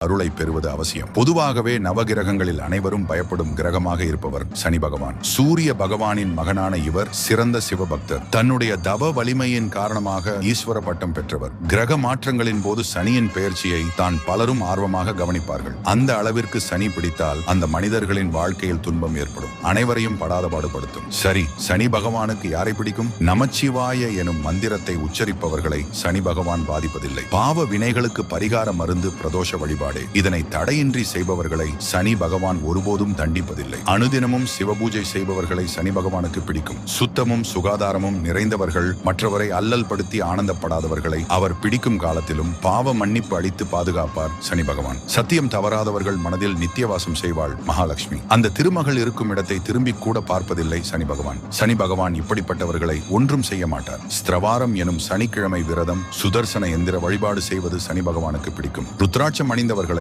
அருளை பெறுவது அவசியம். பொதுவாகவே நவகிரகங்களில் அனைவரும் பயப்படும் கிரகமாக இருப்பவர் சனி பகவான். சூரிய பகவானின் மகனான இவர் சிறந்த சிவபக்தர். தன்னுடைய தவ வலிமையின் காரணமாக ஈஸ்வர பட்டம் பெற்றவர். கிரக மாற்றங்களின் போது சனியின் பெயர்ச்சியை தான் பலரும் ஆர்வமாக கவனிப்பார்கள். அந்த அளவிற்கு சனி பிடித்தால் அந்த மனிதர்களின் வாழ்க்கையில் துன்பம் ஏற்படும், அனைவரையும் படாத பாடுபடுத்தும். சரி, சனி பகவானுக்கு யாரை பிடிக்கும்? நமச்சிவாய எனும் மந்திரத்தை உச்சரிப்பவர்களை சனி பகவான் பாதிப்பதில்லை. பாவ வினைகளுக்கு பரிகார மருந்து பிரதோஷ வழிபாடு. இதனை தடையின்றி செய்பவர்களை சனி பகவான் ஒருபோதும் தண்டிப்பதில்லை. அனுதினமும் சிவபூஜை செய்பவர்களை சனி பகவானுக்கு பிடிக்கும். சுத்தமும் சுகாதாரமும் நிறைந்தவர்கள், மற்றவரை அல்லல் படுத்தி ஆனந்தப்படாதவர்களை அவர் பிடிக்கும் காலத்திலும் பாவ மன்னிப்பு அளித்து பாதுகாப்பார் சனி பகவான். சத்தியம் தவறாதவர்கள் மனதில் நித்தியவாசம் செய்வாள் மகாலட்சுமி. அந்த திருமகள் இருக்கும் இடத்தை திரும்பி கூட பார்ப்பதில்லை சனி பகவான். சனி பகவான் இப்படிப்பட்டவர்களை ஒன்றும் செய்ய மாட்டார். ஸ்திரவாரம் எனும் சனிக்கிழமை விரதம், சுதர்சன எந்திர வழிபாடு செய்வது சனி பகவானுக்கு பிடிக்கும். ருத்ராட்சம் அணிந்தவர்